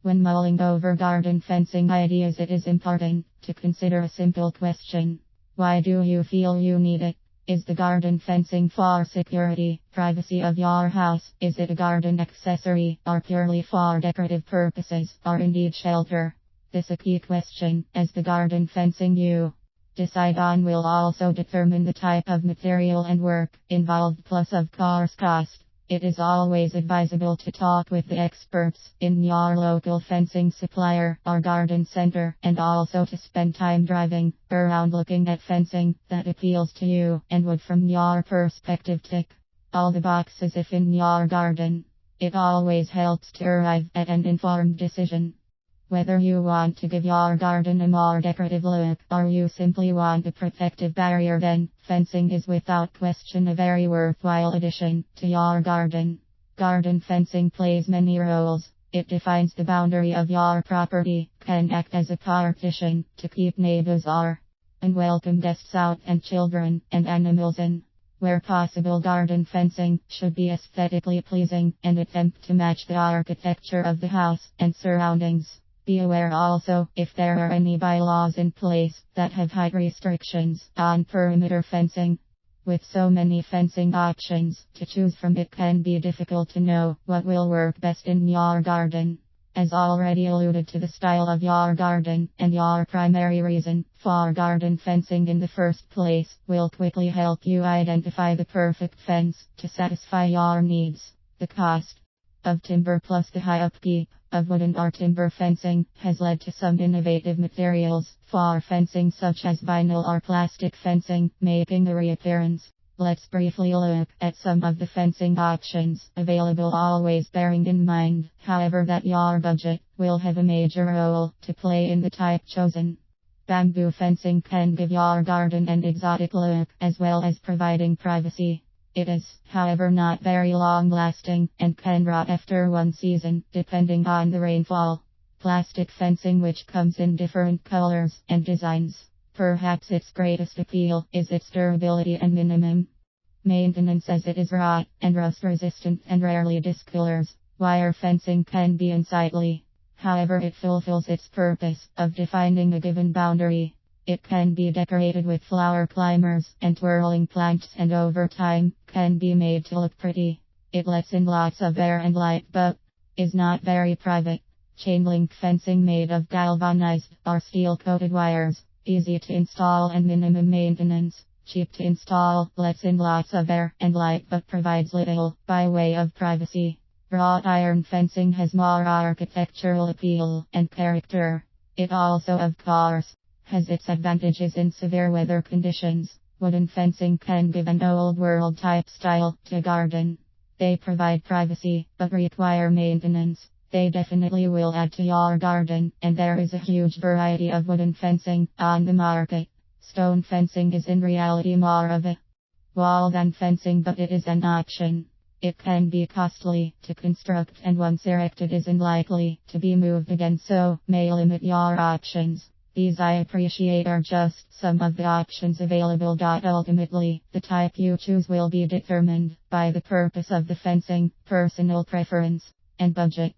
When mulling over garden fencing ideas, it is important to consider a simple question. Why do you feel you need it? Is the garden fencing for security, privacy of your house? Is it a garden accessory, or purely for decorative purposes, or indeed shelter? This is a key question, as the garden fencing you decide on will also determine the type of material and work involved, plus of course cost. It is always advisable to talk with the experts in your local fencing supplier or garden center, and also to spend time driving around looking at fencing that appeals to you and would from your perspective tick all the boxes if in your garden. It always helps to arrive at an informed decision. Whether you want to give your garden a more decorative look or you simply want a protective barrier, then fencing is without question a very worthwhile addition to your garden. Garden fencing plays many roles. It defines the boundary of your property, can act as a partition to keep neighbors or unwelcome guests out and children and animals in. Where possible, garden fencing should be aesthetically pleasing and attempt to match the architecture of the house and surroundings. Be aware also if there are any bylaws in place that have height restrictions on perimeter fencing. With so many fencing options to choose from, it can be difficult to know what will work best in your garden. As already alluded to, the style of your garden and your primary reason for garden fencing in the first place will quickly help you identify the perfect fence to satisfy your needs. The cost of timber plus the high upkeep of wooden or timber fencing has led to some innovative materials for fencing such as vinyl or plastic fencing making a reappearance. Let's briefly look at some of the fencing options available, always bearing in mind, however, that your budget will have a major role to play in the type chosen. Bamboo fencing can give your garden an exotic look as well as providing privacy. It is, however, not very long lasting and can rot after one season, depending on the rainfall. Plastic fencing, which comes in different colors and designs. Perhaps its greatest appeal is its durability and minimum maintenance, as it is rot and rust resistant and rarely discolors. Wire fencing can be unsightly. However, it fulfills its purpose of defining a given boundary. It can be decorated with flower climbers and twirling plants, and over time can be made to look pretty. It lets in lots of air and light but is not very private. Chain link fencing made of galvanized or steel coated wires. Easy to install and minimum maintenance. Cheap to install, lets in lots of air and light but provides little by way of privacy. Wrought iron fencing has more architectural appeal and character. It also, of course, has its advantages in severe weather conditions. Wooden fencing can give an old world type style to garden. They provide privacy but require maintenance. They definitely will add to your garden, and there is a huge variety of wooden fencing on the market. Stone fencing is in reality more of a wall than fencing, but it is an option. It can be costly to construct, and once erected is unlikely to be moved again, so may limit your options. These, I appreciate, are just some of the options available. Ultimately, the type you choose will be determined by the purpose of the fencing, personal preference, and budget.